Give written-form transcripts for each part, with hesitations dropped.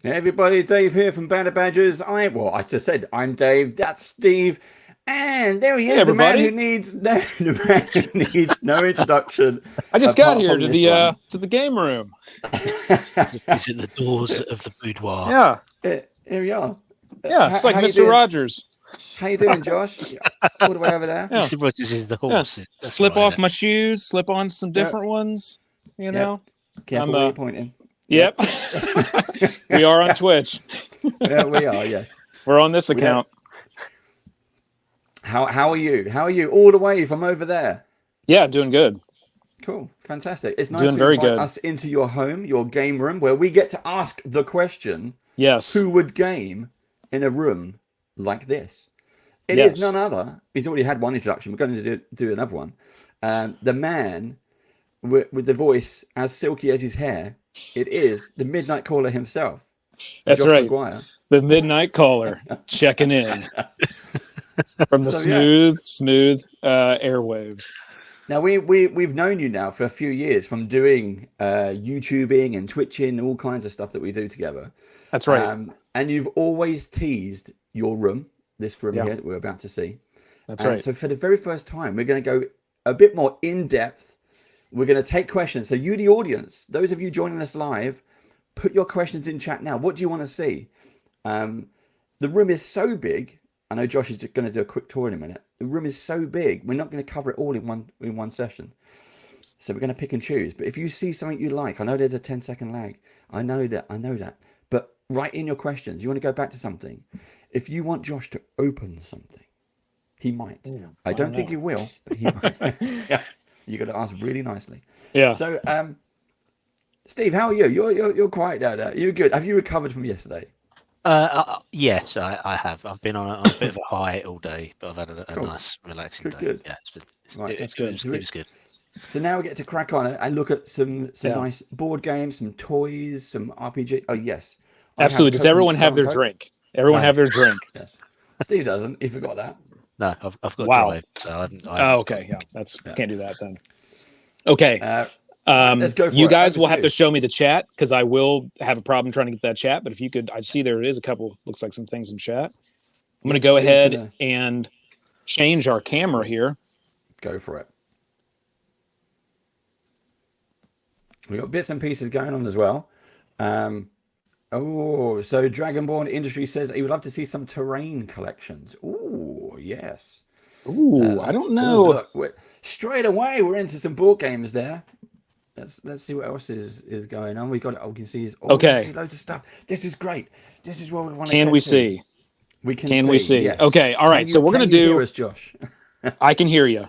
Hey everybody, Dave here from Banner Badgers. I just said I'm Dave. That's Steve, and there he Hey, is, the man who everybody! needs the man who needs no introduction I just got apart here from to this one. the game room. Is it the doors of the boudoir? Yeah, Here we are. yeah, How, it's like how you Mr. doing? Rogers. How you doing, Josh? All the way over there. Yeah, Mr. Rogers is the yeah. horse. That's Slip right. off my shoes, slip on some Yep. different ones. You Yep. know, Careful where you're pointing. Yep. We are on Twitch. Yeah, we are. Yes. We're on this We don't- account. How are you? How are you? All the way from over there. Yeah, doing good. Cool, fantastic. It's nice Doing to very invite good. us into your home, your game room, where we get to ask the question. Yes. Who would game in a room like this? It is Yes. none other. He's already had one introduction. We're going to do another one. The man with the voice as silky as his hair. It is the Midnight Caller himself. That's Josh right. McGuire. The Midnight Caller checking in from the So, yeah. smooth airwaves. Now we've known you now for a few years from doing YouTubing and Twitching and all kinds of stuff that we do together. That's right. And you've always teased your room, this room Yeah. here that we're about to see. That's right. So for the very first time, we're going to go a bit more in depth. We're going to take questions. So you, the audience, those of you joining us live, put your questions in chat now. What do you want to see? The room is so big. I know Josh is going to do a quick tour in a minute. The room is so big. We're not going to cover it all in one session. So we're going to pick and choose. But if you see something you like, I know there's a 10-second lag. I know that. But write in your questions. You want to go back to something. If you want Josh to open something, he might. Yeah, I don't think he will, but he might. Yeah. You got to ask really nicely. Yeah. So, Steve, how are you? You're quiet down there. You're good. Have you recovered from yesterday? Yes, I have. I've been on a bit of a high all day, but I've had a Cool. nice, relaxing day. Good. Yeah, Right, that's good. It was good. So now we get to crack on and look at some Yeah. nice board games, some toys, some RPG. Oh yes, I have Absolutely. Does Coke everyone and have their Coke. drink? Everyone No. have their drink. Yes. Steve doesn't. He forgot that. No, I've got Wow. drive, so I haven't. Oh, okay. Yeah, can't do that then. Okay. Let's go for you it. guys Over will to have you. to show me the chat because I will have a problem trying to get that chat. But if you could, I see there is a couple. Looks like some things in chat. I'm going to go Steve's ahead gonna- and change our camera here. Go for it. We got bits and pieces going on as well. So Dragonborn Industry says he would love to see some terrain collections. Ooh, yes. Ooh, I don't Ooh, know. look, straight away we're into some board games there. Let's see what else is going on. We got we can see Okay. we can see loads of stuff. This is great. This is what we want to Can we see? We can Can we see? Yes. Okay. All right. So we're Can going you to hear do. us, Josh? I can hear you.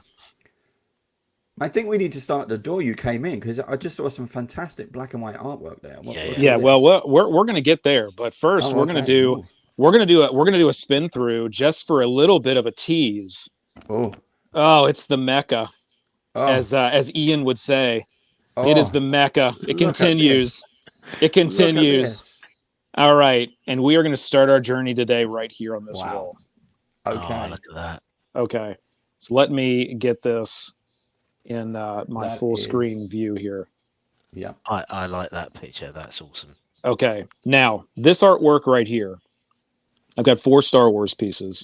I think we need to start at the door you came in because I just saw some fantastic black and white artwork there. Yeah. Well, we're going to get there, but first we're going to do. We're going to do a spin through just for a little bit of a tease. Oh, it's the Mecca, as Ian would say. It is the Mecca. It continues. It continues. All right, and we are going to start our journey today right here on this wall. Okay. Oh, look at that. Okay, so let me get this in my full screen view here. Yeah, I like that picture. That's awesome. Okay, now this artwork right here, I've got 4 Star Wars pieces.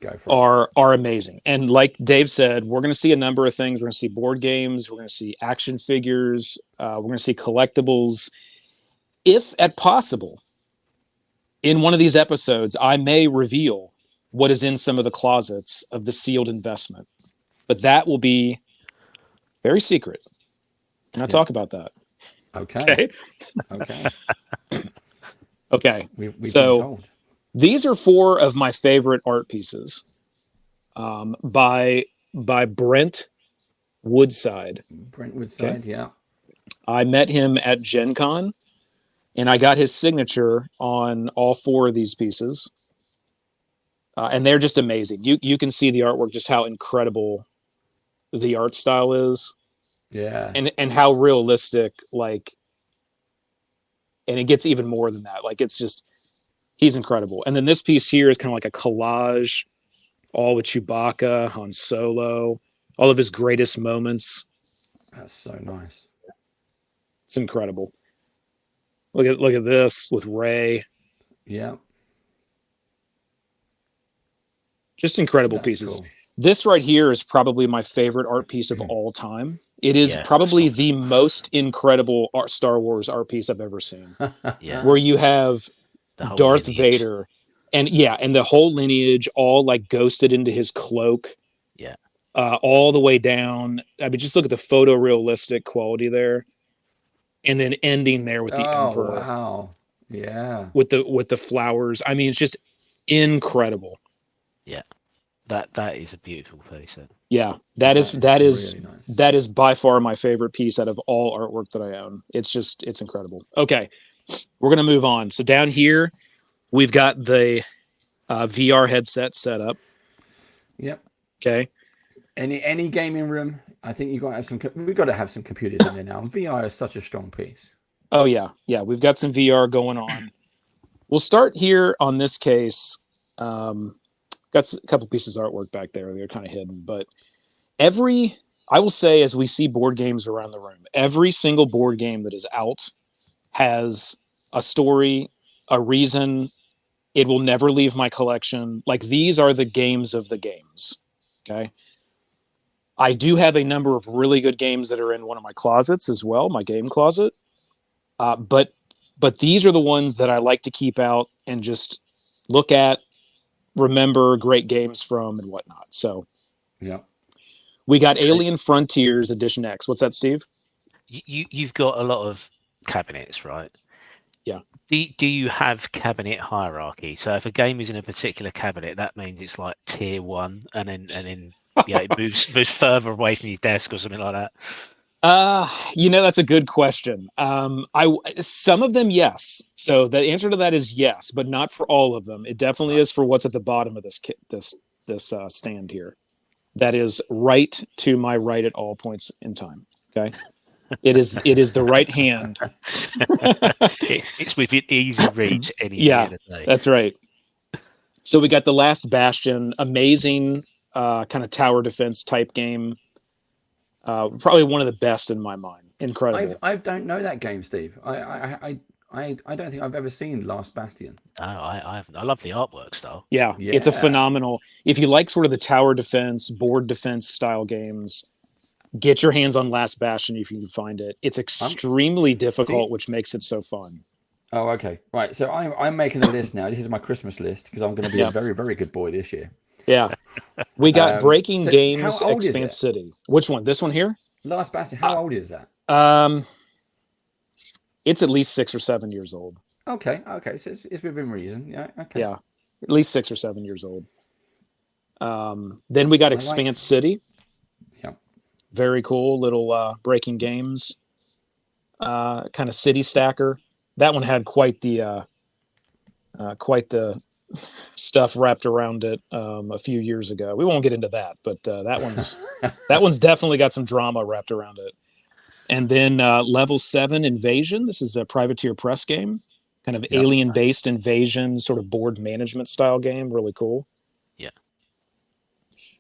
Go for it. Are amazing. And like Dave said, we're going to see a number of things. We're going to see board games. We're going to see action figures. We're going to see collectibles. If at possible, in one of these episodes, I may reveal what is in some of the closets of the sealed investment. But that will be very secret. And I'll talk about that. Okay. Okay. We've been So told. these are 4 of my favorite art pieces by Brent Woodside. Brent Woodside, yeah. I met him at Gen Con, and I got his signature on all 4 of these pieces. And they're just amazing. You can see the artwork, just how incredible the art style is. Yeah. And how realistic, like, and it gets even more than that. Like, it's just, he's incredible. And then this piece here is kind of like a collage, all with Chewbacca, Han Solo, all of his greatest moments. That's so nice. It's incredible. Look at this with Ray. Yeah, Just incredible that's pieces. cool. This right here is probably my favorite art piece of all time. It is Yeah, probably that's the most incredible Star Wars art piece I've ever seen. Yeah. Where you have the whole Darth lineage. Vader, and the whole lineage all like ghosted into his cloak, Yeah. all the way down. I mean, just look at the photorealistic quality there, and then ending there with the Oh Emperor wow, yeah, with the flowers. I mean, it's just incredible. Yeah. That is a beautiful piece. Yeah, that is really nice. that is by far my favorite piece out of all artwork that I own. It's incredible. Okay, we're gonna move on. So down here, we've got the VR headset set up. Yep. Okay. Any gaming room, I think you got to have some. We've got to have some computers in there now. VR is such a strong piece. Oh yeah, yeah. We've got some VR going on. We'll start here on this case. Got a couple pieces of artwork back there. They're kind of hidden, but I will say, as we see board games around the room, every single board game that is out has a story, a reason. It will never leave my collection. Like, these are the games of the games. Okay. I do have a number of really good games that are in one of my closets as well, my game closet. But these are the ones that I like to keep out and just look at, remember great games from, and whatnot. So Yeah. we got Alien Frontiers Edition X. What's that, Steve? You've got a lot of cabinets, right? Yeah. Do you have cabinet hierarchy? So if a game is in a particular cabinet, that means it's like tier 1, and then it moves further away from your desk or something like that. That's a good question. Some of them, yes. So the answer to that is yes, but not for all of them. It definitely is for what's at the bottom of this stand here. That is right to my right at all points in time. Okay. It is the right hand. It's within easy reach any day Yeah, of the day. that's right. So we got The Last Bastion, amazing kind of tower defense type game. Probably one of the best in my mind. Incredible. I don't know that game, Steve. I don't think I've ever seen Last Bastion. Oh, I love the artwork style. Yeah, it's a phenomenal. If you like sort of the tower defense, board defense style games, get your hands on Last Bastion if you can find it. It's extremely difficult, which makes it so fun. Oh, okay. Right. So I'm making a list now. This is my Christmas list because I'm going to be a very, very good boy this year. Yeah. We got Breaking so Games, how old is Expanse it? City. Which one? This one here? Last Bastion. How old is that? It's at least 6 or 7 years old. Okay. Okay. So it's within reason. Yeah. Okay. Yeah. At least 6 or 7 years old. Then we got Expanse City. Yeah. Very cool little Breaking Games kind of city stacker. That one had quite the stuff wrapped around it a few years ago. We won't get into that, but that one's definitely got some drama wrapped around it. And then Level 7 Invasion. This is a Privateer Press game, kind of alien-based invasion, sort of board management style game. Really cool. Yeah.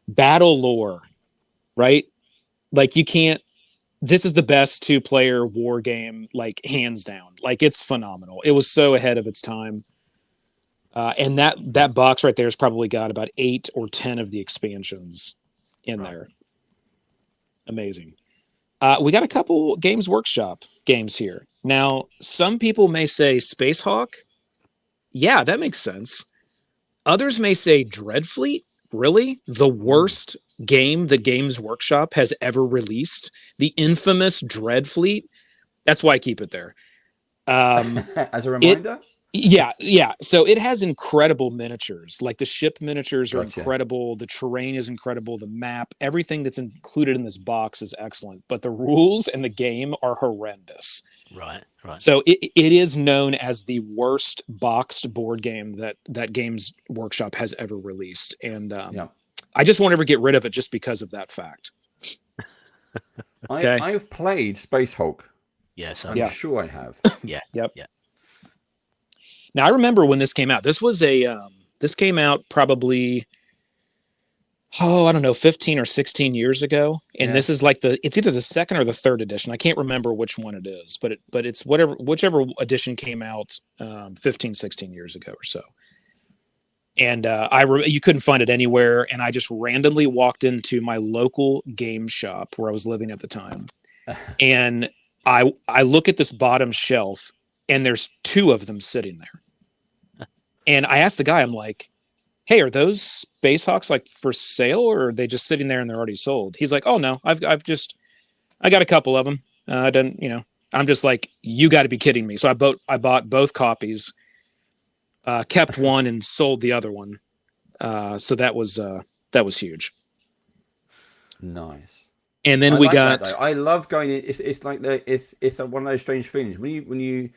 Battle Lore, right? Like, you can't. This is the best 2-player war game, like, hands down. Like, it's phenomenal. It was so ahead of its time. And that box right there has probably got about 8 or 10 of the expansions in there. Amazing. We got a couple Games Workshop games here. Now, some people may say Space Hawk. Yeah, that makes sense. Others may say Dreadfleet. Really? The worst game the Games Workshop has ever released? The infamous Dreadfleet? That's why I keep it there. As a reminder? Yeah. So it has incredible miniatures. Like, the ship miniatures are Gotcha. incredible. The terrain is incredible. The map, everything that's included in this box is excellent. But the rules and the game are horrendous. Right. So it is known as the worst boxed board game that Games Workshop has ever released. And I just won't ever get rid of it just because of that fact. Okay. I've played Space Hulk. Yes, I'm sure I have. Yeah. Yep. Yeah. Now, I remember when this came out. This came out probably oh, I don't know, 15 or 16 years ago. And Yeah. this is like it's either the second or the third edition. I can't remember which one it is, but it's whichever edition came out 15, 16 years ago or so. And you couldn't find it anywhere. And I just randomly walked into my local game shop where I was living at the time. And I look at this bottom shelf and there's two of them sitting there. And I asked the guy, I'm like, hey, are those Space Hawks like for sale, or are they just sitting there and they're already sold? He's like, oh no, I got a couple of them. I didn't, I'm just like, you got to be kidding me. So I bought both copies, kept one and sold the other one. So that was huge. Nice. And then I love going in. It's like it's one of those strange things when you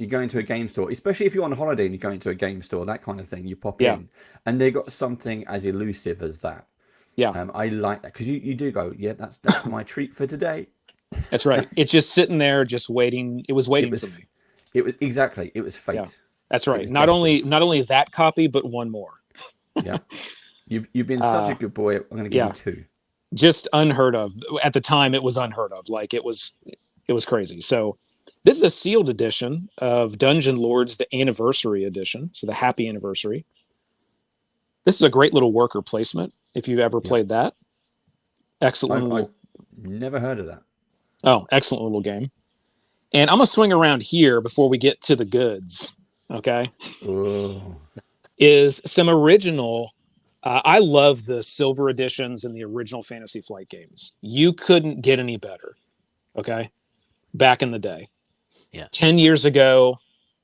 go into a game store, especially if you're on holiday and you go into a game store, that kind of thing. You pop in, and they got something as elusive as that. Yeah, I like that because you do go, yeah, that's my treat for today. That's right. It's just sitting there, just waiting. It was waiting for me. It was exactly. It was fate. Yeah, that's right. Not only that copy, but one more. Yeah, you've been such a good boy. I'm going to give you two. Just unheard of. At the time, it was unheard of. Like it was crazy. So this is a sealed edition of Dungeon Lords, the anniversary edition. So the happy anniversary. This is a great little worker placement. If you've ever played that, excellent. I've never heard of that. Oh, excellent little game. And I'm gonna swing around here before we get to the goods. Okay. Oh. Is some original. I love the silver editions and the original Fantasy Flight games. You couldn't get any better. Okay. Back in the day. Yeah. 10 years ago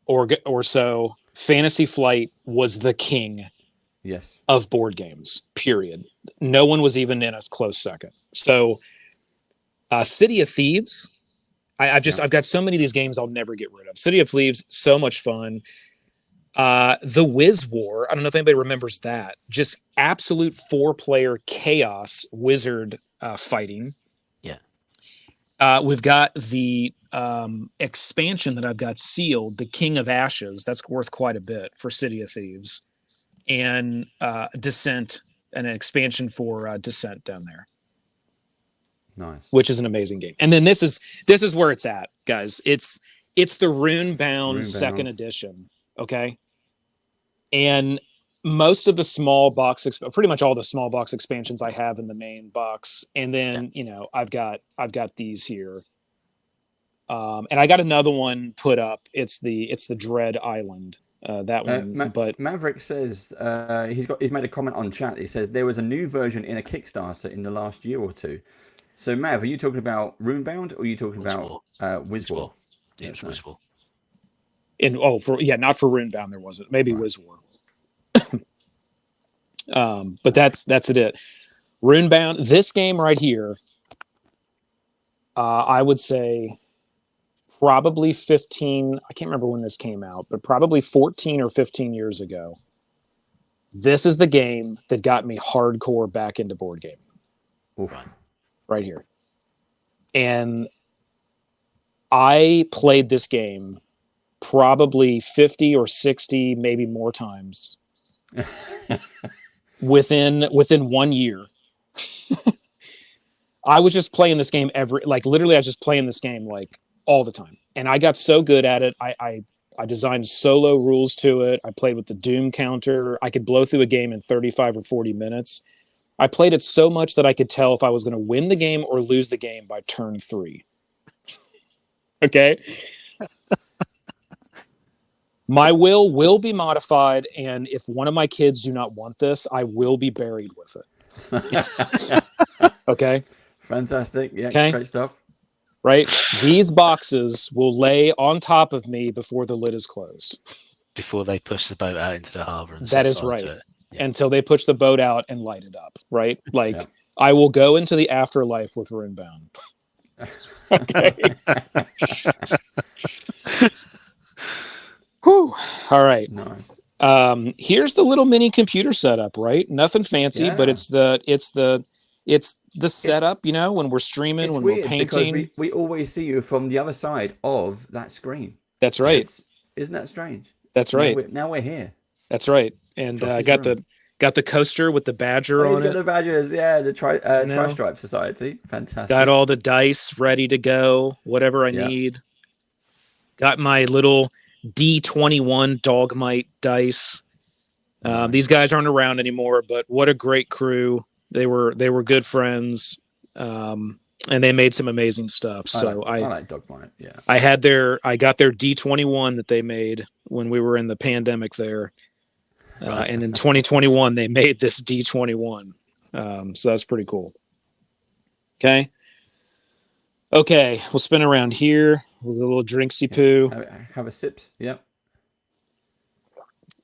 or so, Fantasy Flight was the king of board games, period. No one was even in a close second. So City of Thieves, I've got so many of these games I'll never get rid of. City of Thieves, so much fun. The Wiz War, I don't know if anybody remembers that. Just absolute 4-player chaos wizard fighting. Yeah. We've got the expansion that I've got sealed, the King of Ashes. That's worth quite a bit for City of Thieves. And Descent, and an expansion for Descent down there. Nice. Which is an amazing game. And then this is where it's at, guys. It's the Runebound second edition. Okay. And most of the small box, pretty much all the small box expansions I have in the main box. And then, I've got these here. And I got another one put up. It's the Dread Island. That one, but Maverick says he's made a comment on chat. He says there was a new version in a Kickstarter in the last year or two. So Mav, are you talking about Runebound or are you talking about Wiz War? Yeah, it's Wiz War. Not for Runebound there wasn't. Maybe Wiz War. But that's it. Runebound, this game right here, I would say probably 15, I can't remember when this came out, but probably 14 or 15 years ago. This is the game that got me hardcore back into board gaming. Oof. Right here. And I played this game probably 50 or 60, maybe more times within 1 year. I was just playing this game literally I was just playing this game like all the time. And I got so good at it. I designed solo rules to it. I played with the Doom counter. I could blow through a game in 35 or 40 minutes. I played it so much that I could tell if I was going to win the game or lose the game by turn 3. Okay? My will be modified, and if one of my kids do not want this, I will be buried with it. Okay? Fantastic. Yeah, okay? Great stuff. Right? These boxes will lay on top of me before the lid is closed. Before they push the boat out into the harbor. That is right. Yeah. Until they push the boat out and light it up, right? Like, I will go into the afterlife with Runebound. Okay. Whew. All right. Nice. Here's the little mini computer setup, right? Nothing fancy, but it's the setup, when we're streaming, when we're painting. Because we always see you from the other side of that screen. That's right. Isn't that strange? That's right. Now we're here. That's right. And I got Got the coaster with the badger Oh, he's on got it. the badges. Yeah, the You know, Tri-Stripe Society. got Fantastic. all the dice ready to go. Whatever I Yeah. need. Got my little D21 Dogmite dice. Nice. These guys aren't around anymore, but what a great crew. They were good friends, and they made some amazing stuff. So I like Dogmite. Yeah. I got their D21 that they made when we were in the pandemic there, and in 2021 they made this D21. So that's pretty cool. Okay, we'll spin around here. We'll do a little drinksy poo, Have a sip. Yep.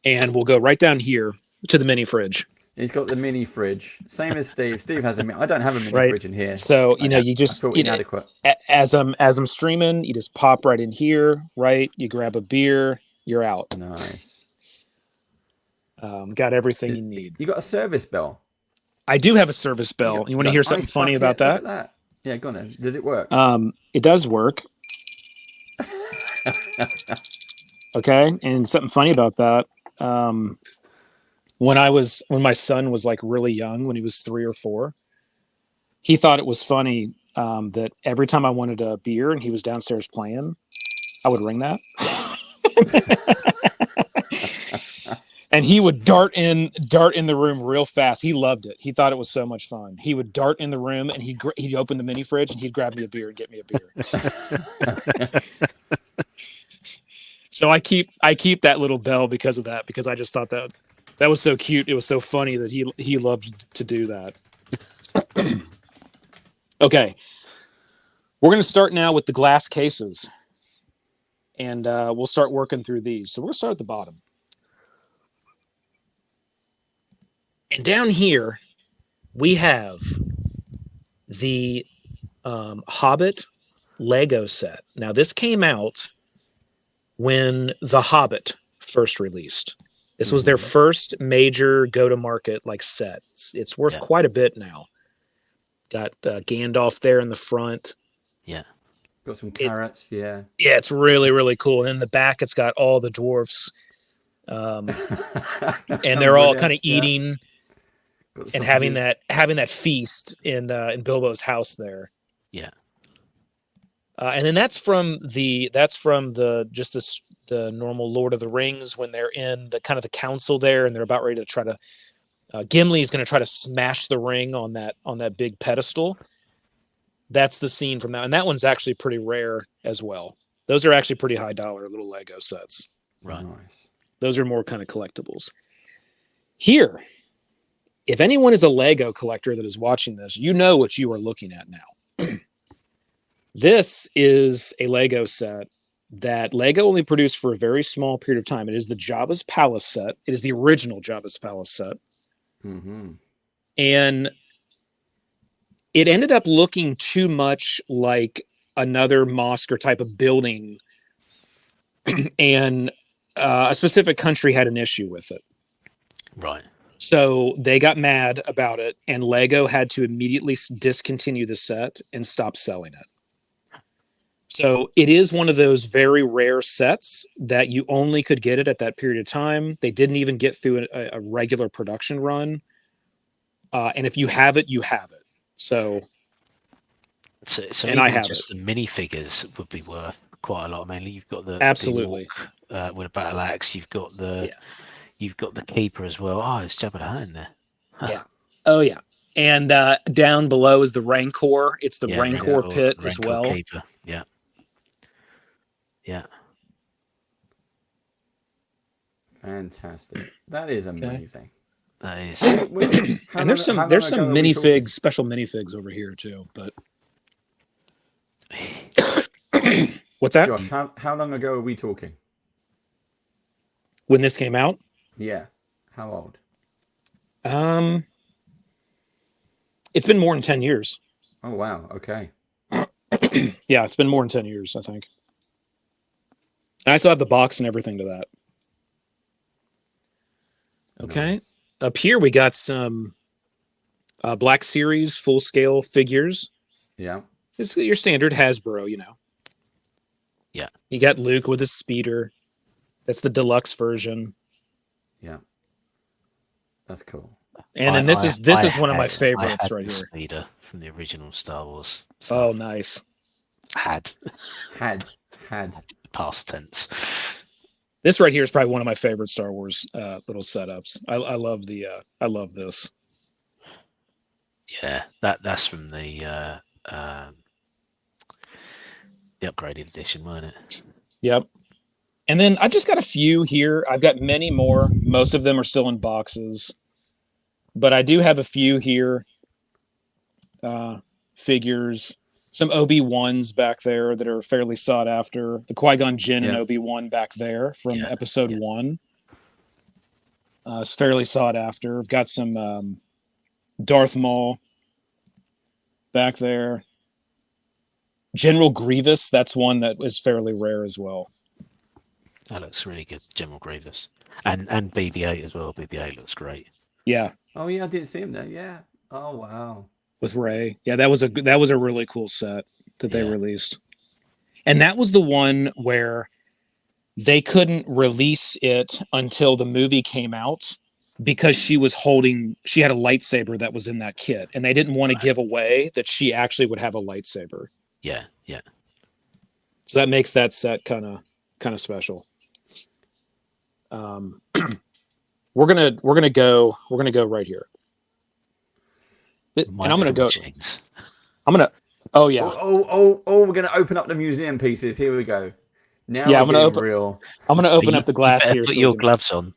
and we'll go right down here to the mini fridge. He's got the mini fridge, same as Steve. Steve has I don't have a mini Right. fridge in here. So you I just feel inadequate. as I'm streaming, you just pop right in here, right? You grab a beer, you're out. Nice. Got everything you need. You got a service bell. I do have a service bell. You want to hear something funny about that? Look at that. Yeah, go on then. Does it work? It does work. Okay, and something funny about that. When my son was like really young, when he was 3 or 4, he thought it was funny that every time I wanted a beer and he was downstairs playing, I would ring that. And he would dart in the room real fast. He loved it. He thought it was so much fun. He would dart in the room and he'd open the mini fridge and he'd grab me a beer and get me a beer. So I keep that little bell because of that, because I just thought that was so cute. It was so funny that he loved to do that. Okay, we're going to start now with the glass cases, and we'll start working through these. So we'll start at the bottom. And down here, we have the Hobbit Lego set. Now, this came out when The Hobbit first released. This was their first major go-to-market like set. It's worth quite a bit now. Got Gandalf there in the front. Yeah. Got some carrots. Yeah, it's really, really cool. And in the back, it's got all the dwarfs. And they're all kind of eating and having that feast in Bilbo's house there. Yeah. And then that's from the normal Lord of the Rings, when they're in the kind of the council there and they're about ready to try to Gimli is going to try to smash the ring on that big pedestal. That's the scene from that, and that one's actually pretty rare as well. Those are actually pretty high dollar little Lego sets. Right. Nice. Those are more kind of collectibles. Here, if anyone is a Lego collector that is watching this, you know what you are looking at now. This is a Lego set that Lego only produced for a very small period of time. It is the Jabba's Palace set. It is the original Jabba's Palace set. Mm-hmm. And it ended up looking too much like another mosque or type of building. And a specific country had an issue with it. Right. So they got mad about it, and Lego had to immediately discontinue the set and stop selling it. So it is one of those very rare sets that you only could get it at that period of time. They didn't even get through a regular production run. And if you have it, you have it. So and I have just the minifigures would be worth quite a lot. Mainly, you've got the absolutely the orc, with a battle axe. You've got the keeper as well. Oh, it's Jabba the Hutt in there. Huh. Yeah. Oh yeah. And down below is the Rancor. It's the Rancor pit as well. Keeper. Yeah. Yeah. Fantastic. That is amazing. That is. And there's some minifigs, special minifigs over here too. But what's that? Josh, how long ago are we talking? When this came out? Yeah. How old? It's been more than 10 years. Oh wow. Okay. Yeah, it's been more than 10 years, I think. And I still have the box and everything to that. Okay. Nice. Up here we got some Black Series full-scale figures. Yeah. It's your standard Hasbro, you know. Yeah. You got Luke with his speeder. That's the deluxe version. Yeah. That's cool. And then this is one of my favorites I had right the here. speeder from the original Star Wars. So Oh, nice. had past tense. This right here is probably one of my favorite Star Wars little setups. I love I love this. Yeah, that's from the upgraded edition, wasn't it? Yep. And then I've just got a few here. I've got many more. Most of them are still in boxes, but I do have a few here. Figures, some Obi-Wans back there that are fairly sought after. The Qui-Gon Jinn and Obi-Wan back there from Episode 1. It's fairly sought after. I've got some Darth Maul back there. General Grievous, that's one that is fairly rare as well. That looks really good, General Grievous, and BB-8 as well. BB-8 looks great. Yeah. Oh yeah, I didn't see him there. Yeah. Oh wow. With Rey, yeah, that was a really cool set that they released, and that was the one where they couldn't release it until the movie came out because she had a lightsaber that was in that kit, and they didn't want to give away that she actually would have a lightsaber. Yeah. So that makes that set kind of special. We're gonna go right here, and I'm gonna go. Oh yeah. We're gonna open up the museum pieces. Here we go. Now yeah, I'm gonna open up the glass here. Put your gloves on.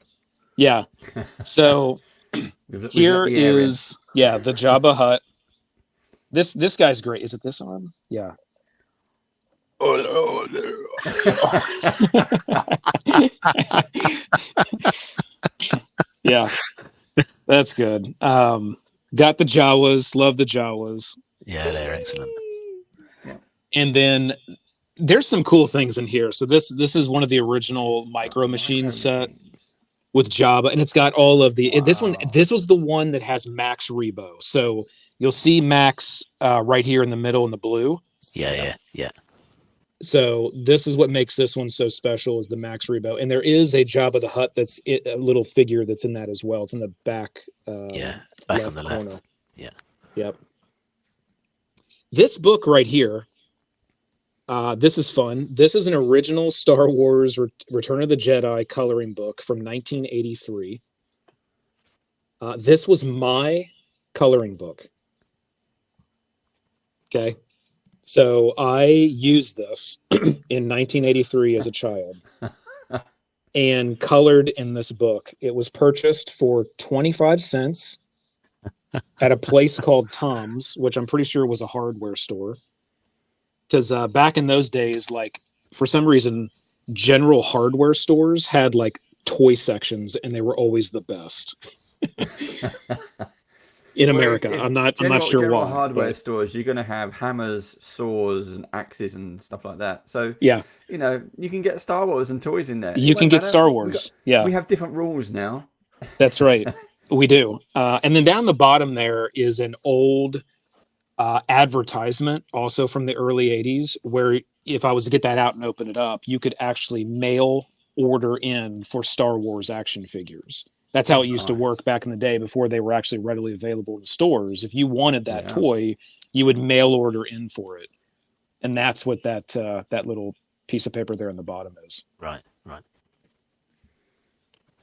Yeah. So here is the Jabba Hutt. This guy's great. Is it this arm? Yeah. Yeah, that's good. Got the Jawas, love the Jawas. Yeah, they're excellent. And then there's some cool things in here. So this is one of the original Micro Machines set with Jabba, and it's got all of the this was the one that has Max Rebo. So you'll see Max right here in the middle in the blue. Yeah. So this is what makes this one so special is the Max Rebo. And there is a Jabba the Hutt that's a little figure that's in that as well. It's in the back back left on the corner. left. Yeah. Yep. This book right here, this is fun. This is an original Star Wars Return of the Jedi coloring book from 1983. This was my coloring book. Okay. So I used this in 1983 as a child and colored in this book. It was purchased for 25 cents at a place called Tom's, which I'm pretty sure was a hardware store. Because back in those days, like for some reason, general hardware stores had like toy sections and they were always the best. In America, I'm not sure general why. Hardware stores, you're going to have hammers, saws, and axes and stuff like that. So yeah, you can get Star Wars and toys in there. You can get Star Wars. We have different rules now. That's right, we do. And then down the bottom there is an old advertisement, also from the early '80s, where if I was to get that out and open it up, you could actually mail order in for Star Wars action figures. That's how it used to work back in the day before they were actually readily available in stores. If you wanted that toy, you would mail order in for it. And that's what that little piece of paper there on the bottom is. Right.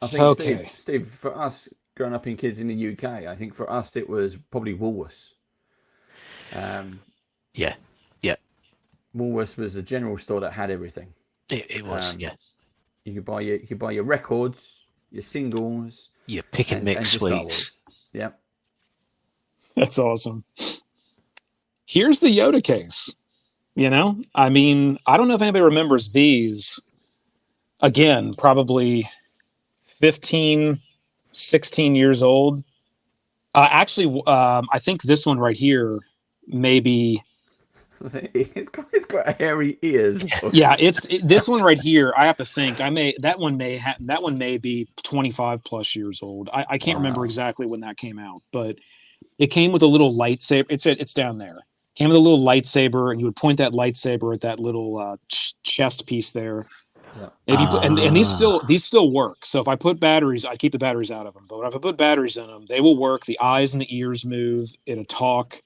I think, Steve, for us growing up in kids in the UK, I think for us it was probably Woolworths. Yeah. Woolworths was a general store that had everything. It was, You could buy your records, your singles, your pick and mix sweets. Yeah, that's awesome. Here's the Yoda case. I mean, I don't know if anybody remembers these. Again, probably 15, 16 years old. Actually, I think this one right here maybe. It's got hairy ears. Yeah, this one right here. I have to think. That one may be 25 plus years old. I can't remember exactly when that came out, but it came with a little lightsaber. It's down there. Came with a little lightsaber, and you would point that lightsaber at that little chest piece there. Yeah. If you put, and Ah, these still work. So if I put batteries, I keep the batteries out of them. But if I put batteries in them, they will work. The eyes and the ears move. It'll talk,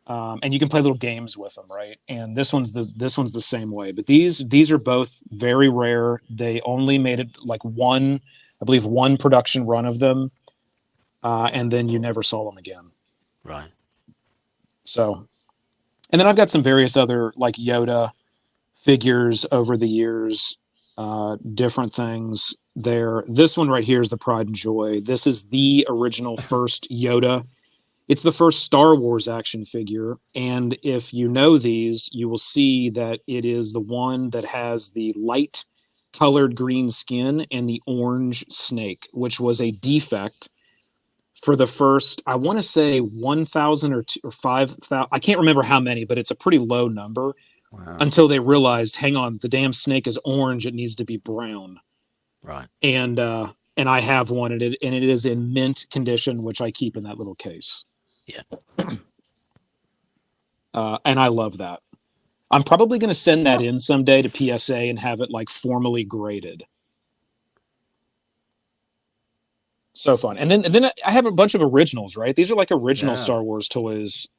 and you can play little games with them, right? And this one's the same way. But these are both very rare. They only made it like one, I believe, one production run of them, and then you never saw them again. right. So, and then I've got some various other like Yoda figures over the years, different things there. This one right here is the Pride and Joy. This is the original first Yoda. It's the first Star Wars action figure. And if you know these, you will see that it is the one that has the light colored green skin and the orange snake, which was a defect for the first, I want to say 1,000 or 5,000. I can't remember how many, but it's a pretty low number Wow. until they realized, hang on, the damn snake is orange. It needs to be brown. Right. And I have one, and it is in mint condition, which I keep in that little case. Yeah. And I love that. I'm probably going to send that in someday to PSA and have it like formally graded. So fun. And then I have a bunch of originals, right? These are like original Yeah. Star Wars toys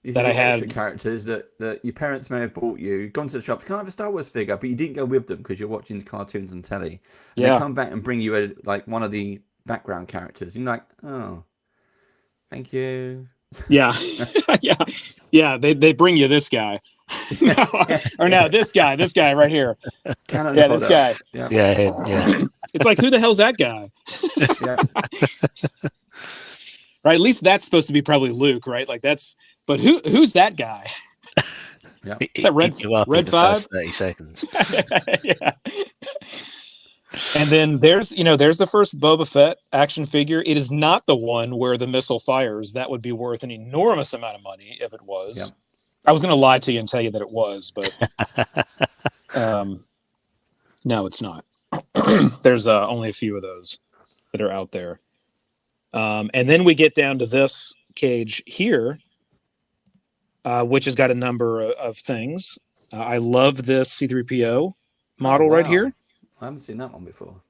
These are that I the extra had. characters that your parents may have bought you. You've gone to the shop, you can't have a Star Wars figure, but you didn't go with them because you're watching the cartoons on telly. And they Yeah. come back and bring you like one of the background characters. And you're like, oh, thank you. Yeah. Yeah. Yeah. They bring you this guy. No, or no, this guy right here. Canon Yeah, this fodder. guy. Yeah. Yeah. Him. Yeah. It's like, who the hell's that guy? Yeah. Right? At least that's supposed to be probably Luke, right? Like but who's that guy? Yeah. Is that Eat you up in Red the 5? first 30 seconds. Yeah. And then there's the first Boba Fett action figure. It is not the one where the missile fires. That would be worth an enormous amount of money if it Yeah. was. I was going to lie to you and tell you that it was, but no, it's not. There's only a few of those that are out there. And then we get down to this cage here, which has got a number of things. I love this C3PO Oh, model right here. wow. I haven't seen that one before.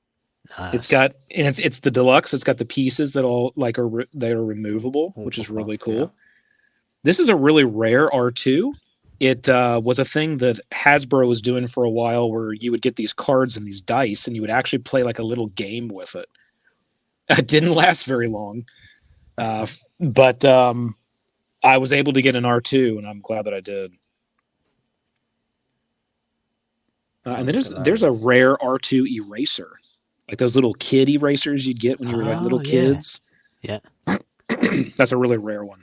It's Nice. got, and it's the deluxe. It's got the pieces that all like they are removable, Oh, which is pop really off. cool. This is a really rare R2. It was a thing that Hasbro was doing for a while, where you would get these cards and these dice, and you would actually play like a little game with it. It didn't last very long, but I was able to get an R2, and I'm glad that I did. And then there's a rare R2 eraser, like those little kid erasers you'd get when you were like little Oh, yeah. kids. Yeah. That's a really rare one.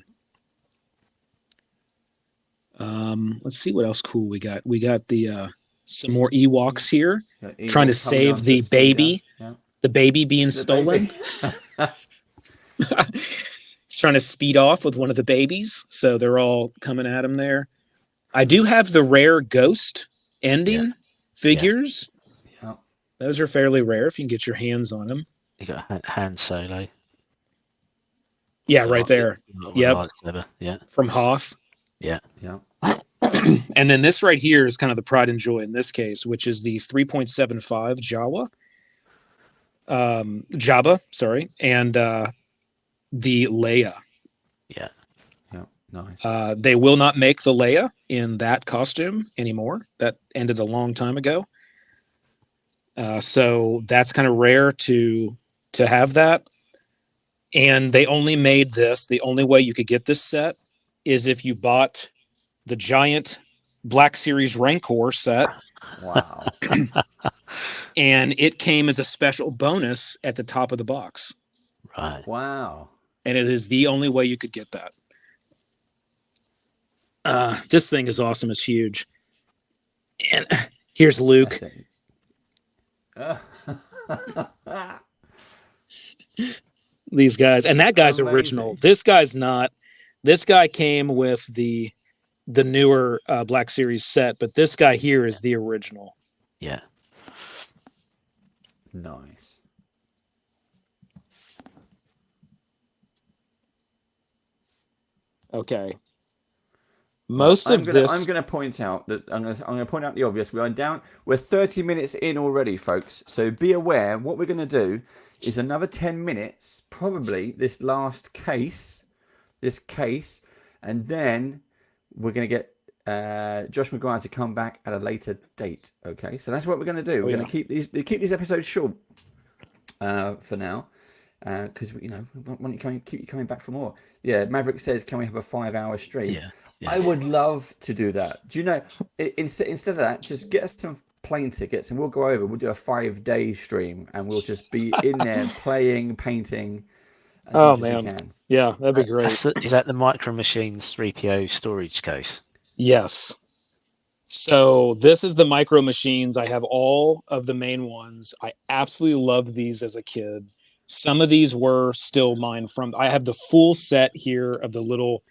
Let's see what else cool we got. We got the some more Ewoks here, Yeah, trying to Ewok coming save onto the speeder. baby, Yeah. the baby being The stolen. baby. He's trying to speed off with one of the babies, so they're all coming at him there. I do have the rare ghost ending figures. Yeah. Those are fairly rare if you can get your hands on them. You got Han Solo. Yeah, right there. Yep. Lightsaber. Yeah. From Hoth. Yeah. Yeah. And then this right here is kind of the pride and joy in this case, which is the 3.75 Jabba, sorry, and the Leia. Yeah. Yeah. Nice. They will not make the Leia in that costume anymore. That ended a long time ago. So that's kind of rare to have that. And they only made this. The only way you could get this set is if you bought the giant Black Series Rancor set. Wow. And it came as a special bonus at the top of the box. Right. Wow. And it is the only way you could get that. This thing is awesome. It's huge. And here's Luke. These guys. And that guy's Amazing. original. This guy's not. This guy came with the newer Black Series set, but this guy here is the original. Yeah. Nice. Okay. Most I'm of gonna this, point out that I'm gonna point out the obvious. We're 30 minutes in already, folks. So be aware. What we're gonna do is another 10 minutes, probably this last case, and then we're gonna get Josh McGuire to come back at a later date. Okay, so that's what we're gonna do. We're gonna keep these episodes short for now. Because want you keep you coming back for more. Yeah, Maverick says, "Can we have a 5-hour stream?" Yeah. I would love to do that. Do you know? Instead of that, just get us some plane tickets and we'll go over. We'll do a 5-day stream and we'll just be in there playing, painting as much as we can. yeah, that'd be great. Is that the Micro Machines 3PO storage case? Yes. So this is the Micro Machines. I have all of the main ones. I absolutely loved these as a kid. Some of these were still mine from. I have the full set here of the little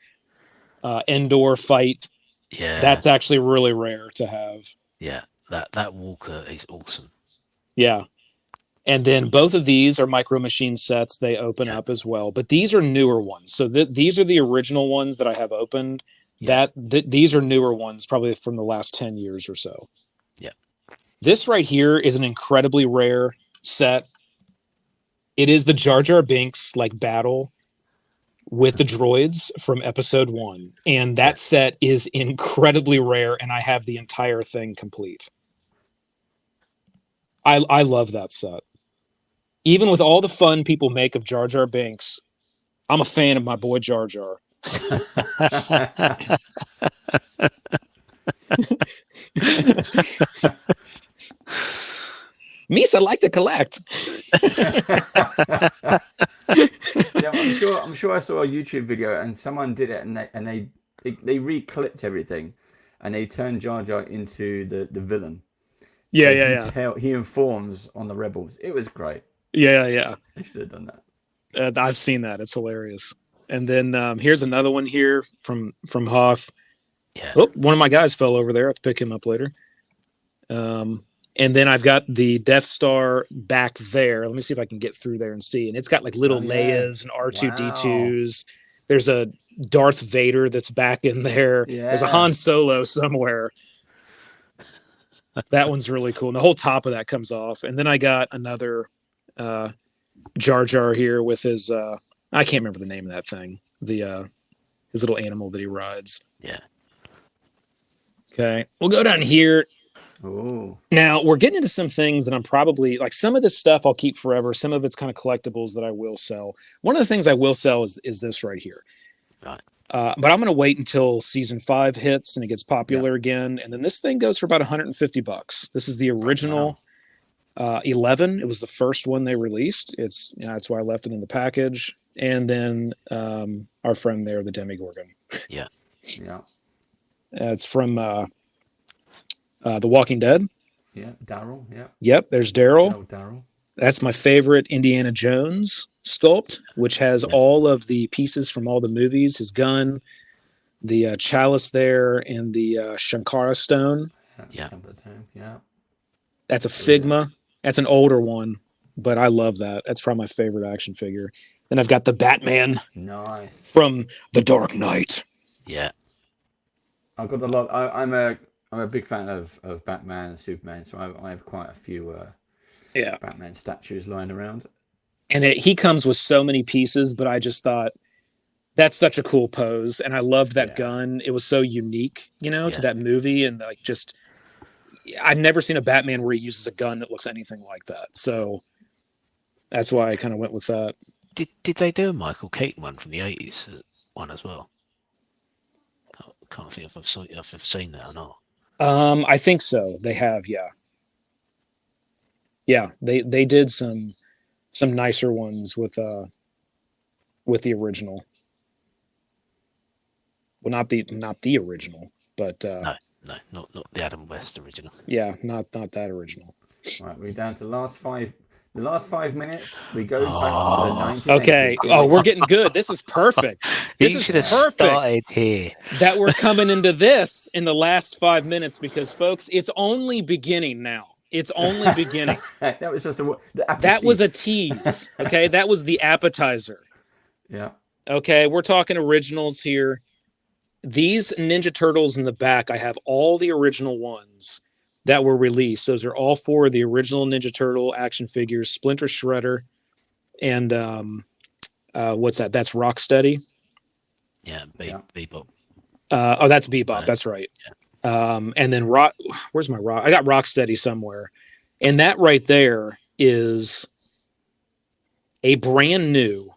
indoor fight. Yeah, that's actually really rare to have. Yeah, that Walker is awesome. Yeah, and then both of these are Micro Machine sets. They open up as well, but these are newer ones. So these are the original ones that I have opened. Yeah. These are newer ones, probably from the last 10 years or so. Yeah. This right here is an incredibly rare set. It is the Jar Jar Binks battle with the droids from episode 1. And that set is incredibly rare, and I have the entire thing complete. I love that set. Even with all the fun people make of Jar Jar Binks, I'm a fan of my boy Jar Jar. Misa like to collect. Yeah, I'm sure I saw a YouTube video and someone did it and they re-clipped everything and they turned Jar Jar into the villain. Yeah. He informs on the rebels. It was great. Yeah. They should have done that. I've seen that. It's hilarious. And then here's another one here from Hoth. Yeah. Oh, one of my guys fell over there. I have to pick him up later. And then I've got the Death Star back there. Let me see if I can get through there and see. And it's got little Leias and R2-D2s. Wow. There's a Darth Vader that's back in there. Yeah. There's a Han Solo somewhere. That one's really cool. And the whole top of that comes off. And then I got another Jar Jar here with his I can't remember the name of that thing. His little animal that he rides. Yeah. Okay. We'll go down here. Ooh. Now we're getting into some things that I'm probably some of this stuff I'll keep forever. Some of it's kind of collectibles that I will sell. One of the things I will sell is this right here. Right. But I'm going to wait until season 5 hits and it gets popular again. And then this thing goes for about $150. This is the original 11. It was the first one they released. It's that's why I left it in the package. And then our friend there, the Demigorgon. Yeah. It's from The Walking Dead. Yeah, Daryl. Yeah. Yep, there's Daryl. Daryl. That's my favorite Indiana Jones sculpt, which has all of the pieces from all the movies, his gun, the chalice there, and the Shankara stone. Yeah. That's a Figma. That's an older one, but I love that. That's probably my favorite action figure. Then I've got the Batman. Nice. From The Dark Knight. Yeah. I've got a lot. I'm a big fan of Batman and Superman, so I have quite a few Batman statues lying around. And he comes with so many pieces, but I just thought that's such a cool pose, and I loved that gun. It was so unique, to that movie, and I've never seen a Batman where he uses a gun that looks anything like that. So that's why I kind of went with that. Did they do a Michael Keaton one from the 80s one as well? Can't think if I've seen that or not. I think so. They have, yeah. Yeah, they did some nicer ones with the original. Well, not the original, but no, not the Adam West original. Yeah, not that original. Right, we're down to the last 5 minutes. We go back to the 1980s. Okay. Oh, we're getting good. This is perfect. This is perfect. Started here. That we're coming into this in the last 5 minutes because, folks, it's only beginning now. It's only beginning. That was just that was a tease. Okay, that was the appetizer. Yeah. Okay, we're talking originals here. these Ninja Turtles in the back, I have all the original ones that were released. Those are all 4 of the original Ninja Turtle action figures: Splinter, Shredder, and what's that? That's Rocksteady. Yeah, Bebop. Oh, that's Bebop. Right. That's right. Yeah. And then where's my Rock? I got Rocksteady somewhere. And that right there is a brand new.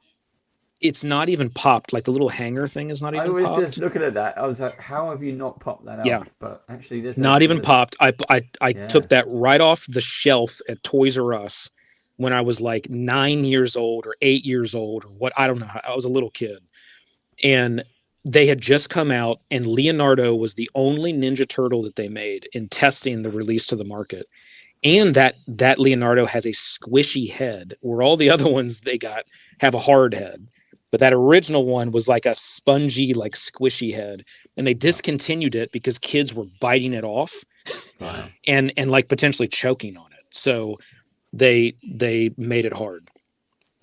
It's not even popped. Like the little hanger thing is not I even was popped. just looking at that. I was like, how have you not popped that out? Yeah. But actually, there's Not even popped. I Yeah. took that right off the shelf at Toys R Us when I was like 9 years old or 8 years old or what. I don't know. I was a little kid. And they had just come out, and Leonardo was the only Ninja Turtle that they made in testing the release to the market. And that Leonardo has a squishy head, where all the other ones they got have a hard head. But that original one was like a spongy, like squishy head. And they discontinued it because kids were biting it off Wow. and like potentially choking on it. So they made it hard.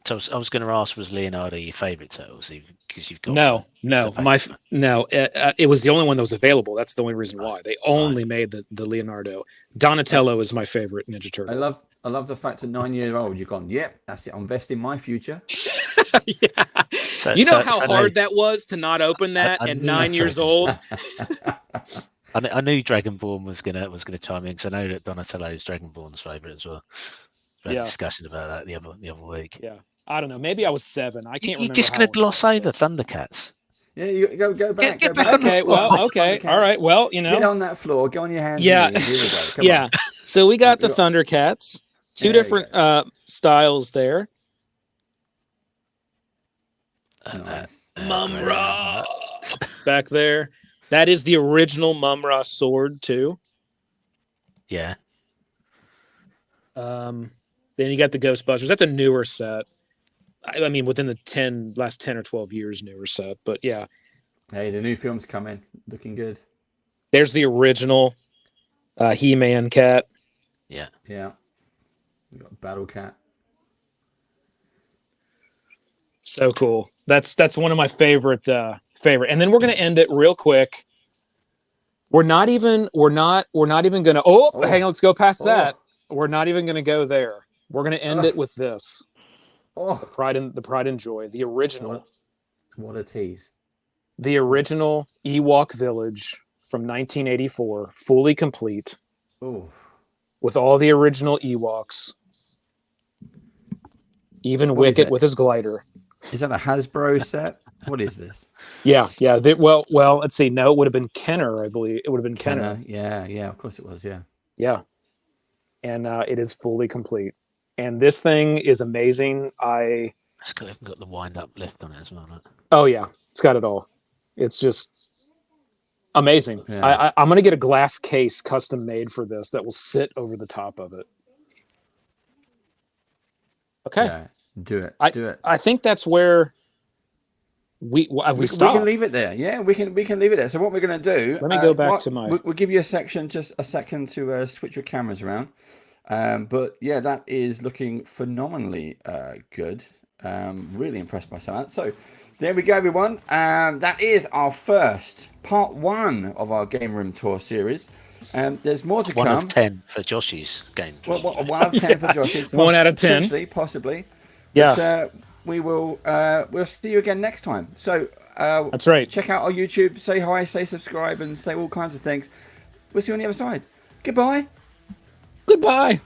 So I was going to ask, was Leonardo your favourite Turtles? Because you've got No, the it was the only one that was available. That's the only reason why they only made the Leonardo. Donatello is my favorite Ninja Turtle. I love the fact at 9-year-old you've gone, yep, that's it. I'm investing my future. Yeah. So, You know so how hard that was to not open that at 9 years old. I knew Dragonborn was gonna chime in, because I know that Donatello is Dragonborn's favourite as well. We had a discussion about that the other week. Yeah, I don't know. Maybe I was 7. I can't remember. You're just going to gloss over Thundercats. Yeah, you go back. Get go back. back on the Okay, floor. well, okay, all right. Well, Get on that floor. Go on your hands Yeah, and knees. Here we go. Come yeah. on. So we got the Thundercats. Two There different styles there. Nice. Mumra back there. That is the original Mumra sword too. Yeah. Then you got the Ghostbusters. That's a newer set. I mean, within the last 10 or 12 years, newer set. But yeah. Hey, the new film's coming. Looking good. There's the original He-Man cat. Yeah. Yeah. We got Battle Cat. So cool. That's one of my favorite. And then we're gonna end it real quick. We're not even gonna. Hang on. Let's go past that. We're not even gonna go there. We're gonna end it with this. The Pride and Joy, the original. What a tease. The original Ewok Village from 1984, fully complete. Oh. With all the original Ewoks. Even Wicket with his glider. Is that a Hasbro set? What is this? Yeah. Well, let's see. No, it would have been Kenner, I believe. It would have been Kenner. Yeah, of course it was, yeah. Yeah. And it is fully complete. And this thing is amazing. It's got the wind-up lift on it as well, right? Oh, yeah. It's got it all. It's just amazing. Yeah. I'm going to get a glass case custom made for this that will sit over the top of it. Okay. Yeah, do it. I think that's where we stop. We can leave it there. Yeah, we can leave it there. So what we're going to do? Let me go back to my. We'll give you a second to switch your cameras around. But yeah, that is looking phenomenally good. Really impressed by some of that. So there we go, everyone. That is our first part 1 of our Game Room Tour series. There's more to come. 1 of 10 for Josh's game. Well, 1 out of 10 for Josh's. 1 out of 10. Possibly. Yeah. But, we will. We'll see you again next time. So that's right. Check out our YouTube. Say hi. Say subscribe, and say all kinds of things. We'll see you on the other side. Goodbye. Goodbye.